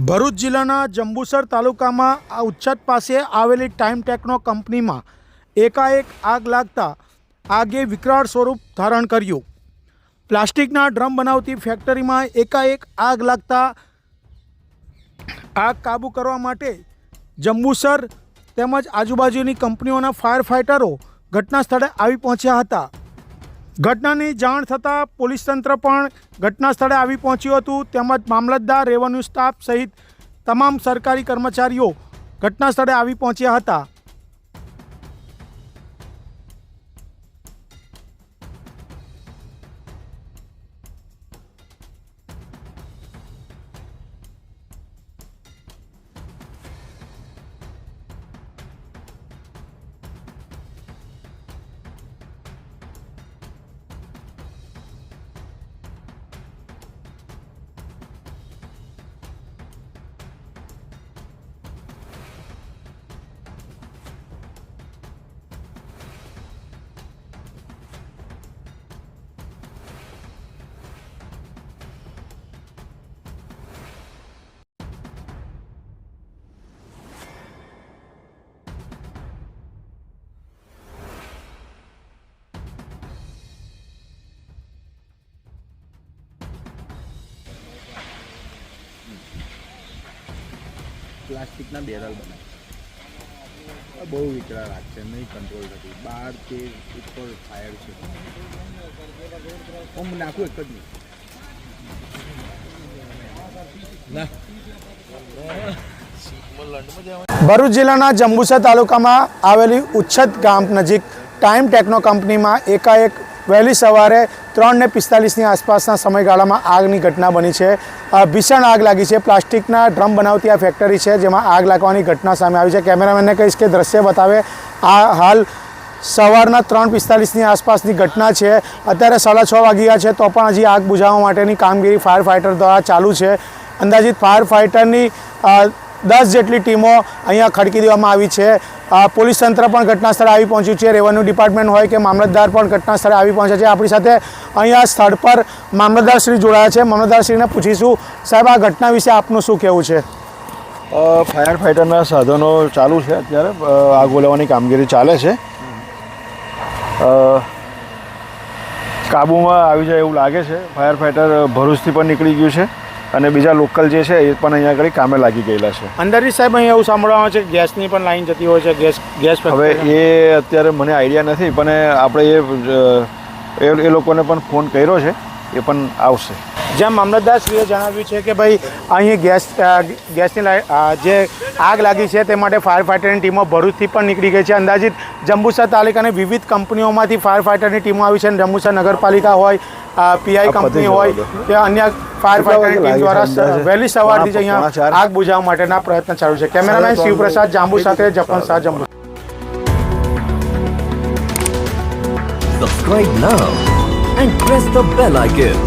ભરૂચ જિલ્લાના જંબુસર તાલુકામાં ઉચ્છત પાસે આવેલી ટાઈમ ટેકનો કંપનીમાં એકાએક આગ લાગતા આગે વિકરાળ સ્વરૂપ ધારણ કર્યું। પ્લાસ્ટિકના ડ્રમ બનાવતી ફેક્ટરીમાં એકાએક આગ લાગતા આગ કાબૂ કરવા માટે જંબુસર તેમજ આજુબાજુની કંપનીઓના ફાયર ફાઇટરો ઘટના સ્થળે આવી પહોંચ્યા હતા। ઘટનાની જાણ થતાં પોલીસ તંત્ર પણ ઘટના સ્થળે આવી પહોંચ્યું હતું તેમજ મામલતદાર, રેવન્યુ સ્ટાફ સહિત તમામ સરકારી કર્મચારીઓ ઘટના સ્થળે આવી પહોંચ્યા હતા। પ્લાસ્ટિકના બેરલ બનાવે બહુ વિકરાળ આગ છે, નહીં કંટ્રોલ થતી। 12 કે ઉપર ફાયર છે। હું નાખું એક જ ભરૂચ જિલ્લાના જંબુસર તાલુકામાં આવેલી ઉચ્છત ગામ નજીક ટાઈમ ટેકનો કંપનીમાં એકાએક વહેલી સવારે 3:45ની આસપાસના સમયગાળામાં આગની ઘટના બની છે। ભીષણ આગ લાગી છે। પ્લાસ્ટિકના ડ્રમ બનાવતી આ ફેક્ટરી છે જેમાં આગ લાગવાની ઘટના સામે આવી છે। કેમેરામેનને કહીશ કે દ્રશ્ય બતાવે। આ હાલ સવારના 3:45ની આસપાસની ઘટના છે। અત્યારે 6:30 વાગ્યા છે તો પણ હજી આગ બુઝાવવા માટેની કામગીરી ફાયર ફાઇટર દ્વારા ચાલુ છે। અંદાજિત ફાયર ફાઇટરની 10 જેટલી ટીમો અહીંયા ખડકી દેવામાં આવી છે। પોલીસ તંત્ર પણ ઘટના સ્થળે આવી પહોંચ્યું છે। રેવન્યુ ડિપાર્ટમેન્ટ હોય કે મામલતદાર પણ ઘટના સ્થળે આવી પહોંચ્યા છે। આપણી સાથે અહીંયા સ્થળ પર મામલતદારશ્રી જોડાયા છે। મામલતદારશ્રીને પૂછીશું, સાહેબ આ ઘટના વિશે આપનું શું કહેવું છે? ફાયર ફાઇટરના સાધનો ચાલુ છે, અત્યારે આગ ઓલવવાની કામગીરી ચાલે છે। કાબૂમાં આવી જાય એવું લાગે છે। ફાયર ફાઇટર ભરૂચથી પણ નીકળી ગયું છે અને બીજા લોકલ જે છે એ પણ અહીંયા આગળ કામે લાગી ગયેલા છે। અંદરથી સાહેબ અહીંયા એવું સાંભળવામાં છે કે ગેસની પણ લાઈન જતી હોય છે, ગેસ હવે એ અત્યારે મને આઈડિયા નથી, પણ આપણે એ લોકોને પણ ફોન કર્યો છે, એ પણ આવશે। જેમ મામલતદારશ્રીએ જણાવ્યું છે કે ભાઈ અહીં ગેસની જે આગ લાગી છે તે માટે ફાયર ફાઇટરની ટીમો ભરૂચથી પણ નીકળી ગઈ છે। અંદાજિત જંબુસર તાલુકાની વિવિધ કંપનીઓમાંથી ફાયર ફાઇટરની ટીમો આવી છે। જંબુસર નગરપાલિકા હોય, પીઆઈ કંપની હોય કે અન્ય ફાયર ફાઇટરની ટીમ દ્વારા વહેલી સવારથી જ અહીંયા આગ બુઝાવવા માટેના પ્રયત્ન ચાલુ છે। કેમેરામેન શિવપ્રસાદ જાંબુ સાથે જપન Shah, Jammu. Subscribe now and press the bell icon.